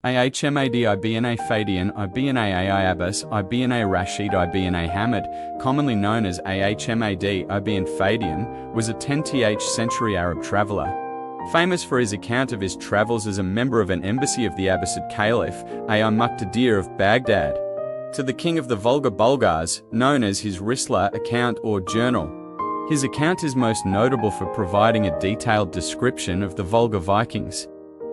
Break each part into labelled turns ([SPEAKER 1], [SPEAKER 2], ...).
[SPEAKER 1] Ahmad ibn Fadian ibn Abbas ibn Rashid ibn Ahmad, commonly known as Ahmad ibn Fadian, was a 10th century Arab traveller. Famous for his account of his travels as a member of an embassy of the Abbasid Caliph, Ahmad of Baghdad, to the king of the Volga Bulgars, known as his Risala account or journal. His account is most notable for providing a detailed description of the Volga Vikings,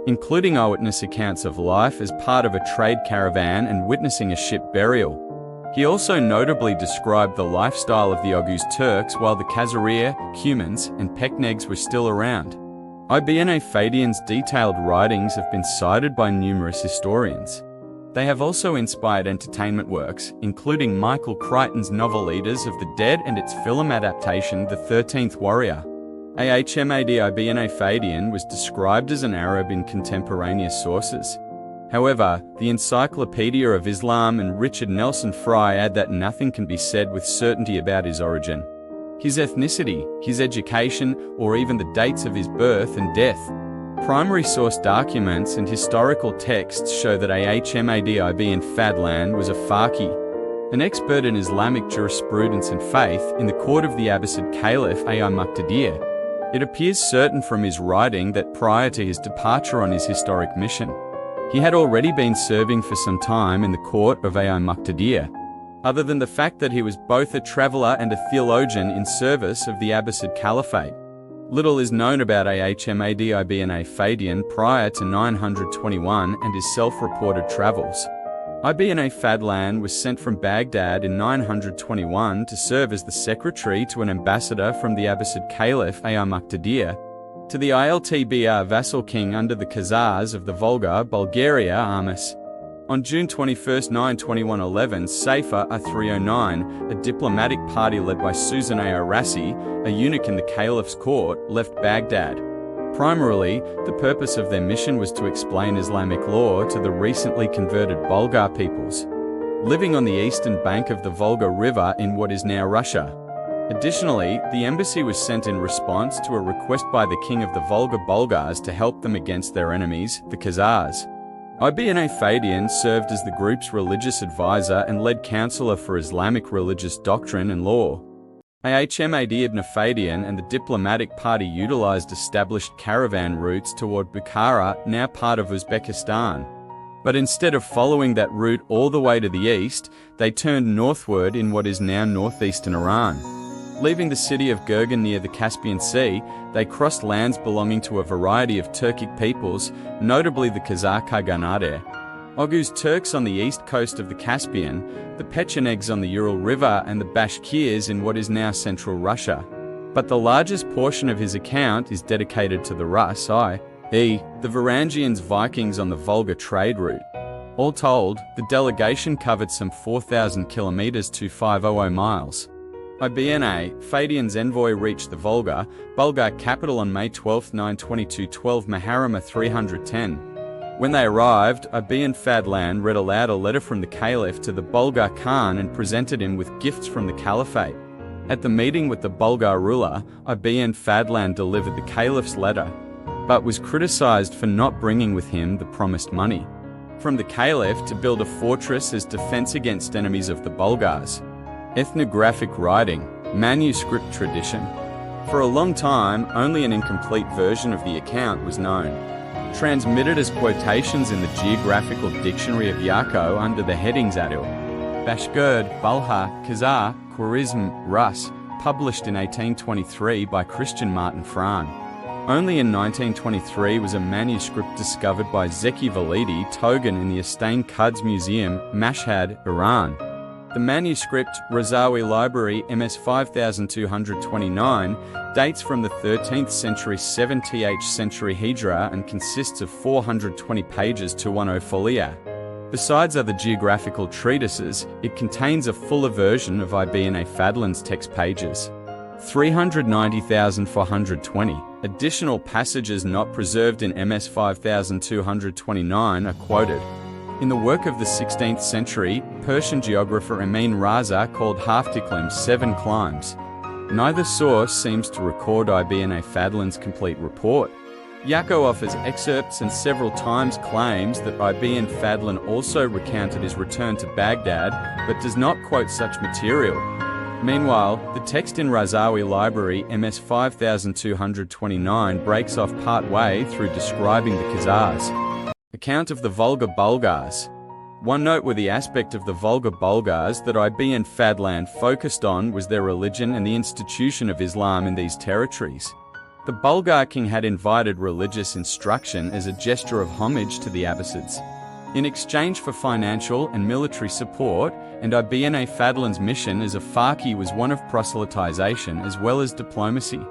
[SPEAKER 1] including eyewitness accounts of life as part of a trade caravan and witnessing a ship burial. He also notably described the lifestyle of the Oghuz Turks while the Khazariya, Cumans, and Peknegs were still around. Ibn Fadian's detailed writings have been cited by numerous historians. They have also inspired entertainment works, including Michael Crichton's novel Eaters of the Dead and its film adaptation The 13th Warrior. Ahmad ibn Fadian was described as an Arab in contemporaneous sources. However, the Encyclopedia of Islam and Richard Nelson Fry add that nothing can be said with certainty about his origin, his ethnicity, his education, or even the dates of his birth and death. Primary source documents and historical texts show that Ahmad ibn Fadlan was a faqih, an expert in Islamic jurisprudence and faith, in the court of the Abbasid Caliph Ahmad. It appears certain from his writing that prior to his departure on his historic mission, he had already been serving for some time in the court of Ahmad. Other than the fact that he was both a traveller and a theologian in service of the Abbasid Caliphate, little is known about Ahmad ibn Fadian prior to 921 and his self-reported travels. Ibn Fadlan was sent from Baghdad in 921 to serve as the secretary to an ambassador from the Abbasid Caliph Ahmad to the Iltbr vassal king under the Khazars of the Volga, Bulgaria, Armas. On June 21, 921-11, Safer A309, a diplomatic party led by Susan Rassi, a eunuch in the caliph's court, left Baghdad. Primarily, the purpose of their mission was to explain Islamic law to the recently converted Bulgar peoples living on the eastern bank of the Volga River in what is now Russia. Additionally, the embassy was sent in response to a request by the king of the Volga Bulgars to help them against their enemies, the Khazars. Ibn Fadian served as the group's religious advisor and lead counselor for Islamic religious doctrine and law. Ahmad ibn Fadian and the diplomatic party utilized established caravan routes toward Bukhara, now part of Uzbekistan. But instead of following that route all the way to the east, they turned northward in what is now northeastern Iran. Leaving the city of Gurgan near the Caspian Sea, they crossed lands belonging to a variety of Turkic peoples, notably the Khazar Khaganate, Oghuz Turks on the east coast of the Caspian, the Pechenegs on the Ural River, and the Bashkirs in what is now central Russia. But the largest portion of his account is dedicated to the Rus, i.e., the Varangians Vikings on the Volga trade route. All told, the delegation covered some 4,000 kilometers to 500 miles. Ibn Fadian's envoy reached the Volga, Bulgar capital on May 12, 922-12 Muharram 310. When they arrived, Ibn Fadlan read aloud a letter from the Caliph to the Bulgar Khan and presented him with gifts from the Caliphate. At the meeting with the Bulgar ruler, Ibn Fadlan delivered the Caliph's letter, but was criticized for not bringing with him the promised money from the Caliph to build a fortress as defense against enemies of the Bulgars. Ethnographic writing, manuscript tradition. For a long time, only an incomplete version of the account was known. Transmitted as quotations in the Geographical Dictionary of Yako under the headings Adil, Bashgird, Balha, Khazar, Khwarizm, Rus, published in 1823 by Christian Martin Fran. Only in 1923 was a manuscript discovered by Zeki Validi Togan in the Estain Quds Museum, Mashhad, Iran. The manuscript, Razawi Library, MS 5229, dates from the 13th century 7th century Hijra and consists of 420 pages to 10 folia. Besides other geographical treatises, it contains a fuller version of Ibn Fadlan's text pages. 390,420. Additional passages not preserved in MS 5229 are quoted. In the work of the 16th century, Persian geographer Emin Raza called Haftiklim's 7 climbs. Neither source seems to record Ibn Fadlan's complete report. Yako offers excerpts and several times claims that Ibn Fadlan also recounted his return to Baghdad, but does not quote such material. Meanwhile, the text in Razawi Library MS 5229 breaks off part way through describing the Khazars. Account of the Volga Bulgars. One noteworthy aspect of the Volga Bulgars that Ibn Fadlan focused on was their religion and the institution of Islam in these territories. The Bulgar king had invited religious instruction as a gesture of homage to the Abbasids. In exchange for financial and military support, and Ibn Fadlan's mission as a Faqih was one of proselytization as well as diplomacy.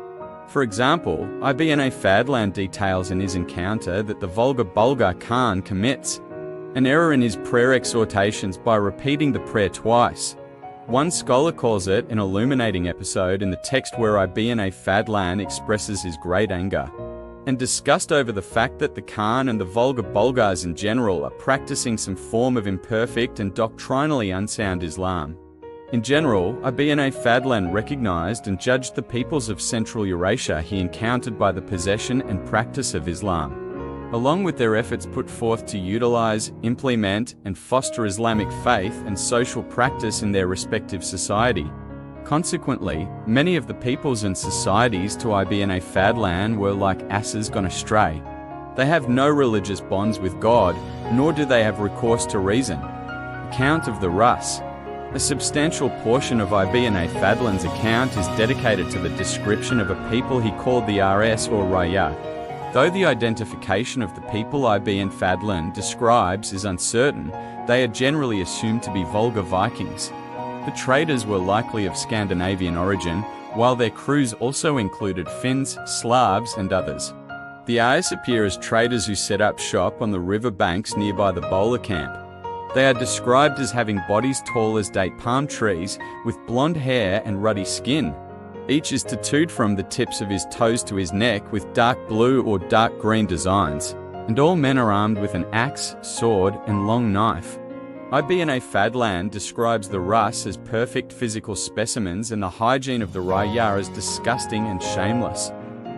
[SPEAKER 1] For example, Ibn Fadlan details in his encounter that the Volga Bulgar Khan commits an error in his prayer exhortations by repeating the prayer twice. One scholar calls it an illuminating episode in the text where Ibn Fadlan expresses his great anger and disgust over the fact that the Khan and the Volga Bulgars in general are practicing some form of imperfect and doctrinally unsound Islam. In general, Ibn Fadlan recognized and judged the peoples of Central Eurasia he encountered by the possession and practice of Islam, along with their efforts put forth to utilize, implement, and foster Islamic faith and social practice in their respective society. Consequently, many of the peoples and societies to Ibn Fadlan were like asses gone astray. They have no religious bonds with God, nor do they have recourse to reason. Account of the Rus. A substantial portion of Ibn Fadlan's account is dedicated to the description of a people he called the Rs or Raya. Though the identification of the people Ibn Fadlan describes is uncertain, they are generally assumed to be Volga Vikings. The traders were likely of Scandinavian origin, while their crews also included Finns, Slavs, and others. The Ayers appear as traders who set up shop on the river banks nearby the bowler camp. They are described as having bodies tall as date palm trees, with blonde hair and ruddy skin. Each is tattooed from the tips of his toes to his neck with dark blue or dark green designs, and all men are armed with an axe, sword, and long knife. Ibn Fadlan describes the Rus as perfect physical specimens and the hygiene of the Raya as disgusting and shameless,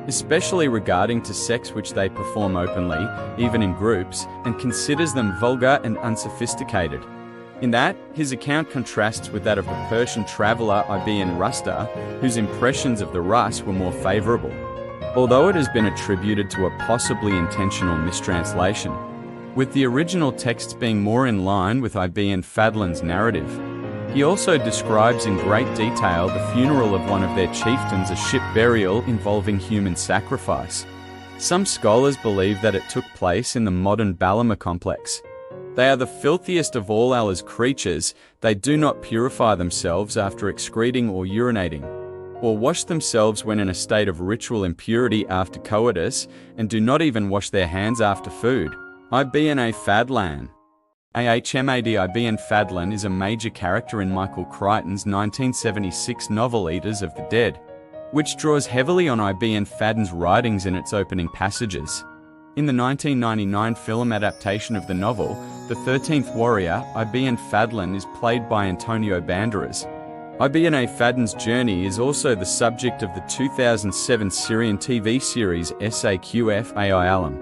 [SPEAKER 1] especially regarding to sex which they perform openly, even in groups, and considers them vulgar and unsophisticated. In that, his account contrasts with that of the Persian traveller Ibn Rusta, whose impressions of the Rus were more favourable, although it has been attributed to a possibly intentional mistranslation, with the original texts being more in line with Ibn Fadlan's narrative. He also describes in great detail the funeral of one of their chieftains, a ship burial involving human sacrifice. Some scholars believe that it took place in the modern Balama complex. They are the filthiest of all Allah's creatures. They do not purify themselves after excreting or urinating, or wash themselves when in a state of ritual impurity after coitus, and do not even wash their hands after food. Ibn Fadlan. Ahmad Ibn Fadlan is a major character in Michael Crichton's 1976 novel Eaters of the Dead, which draws heavily on Ibn Fadlan's writings in its opening passages. In the 1999 film adaptation of the novel, The 13th Warrior, Ibn Fadlan is played by Antonio Banderas. Ibn Fadlan's journey is also the subject of the 2007 Syrian TV series Saqf Ai Alam.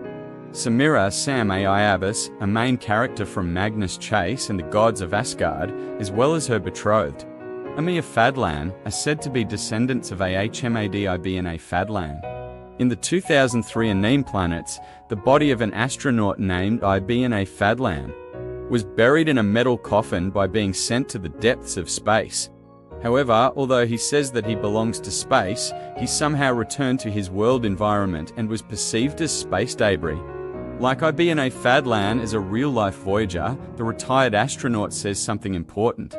[SPEAKER 1] Samira Sam Ai Abbas, a main character from Magnus Chase and the Gods of Asgard, as well as her betrothed, Amir Fadlan, are said to be descendants of Ahmad Ibn Fadlan. In the 2003 Anim planets, the body of an astronaut named Ibn Fadlan was buried in a metal coffin by being sent to the depths of space. However, although he says that he belongs to space, he somehow returned to his world environment and was perceived as space debris. Like Ibn Fadlan as a real-life voyager, the retired astronaut says something important.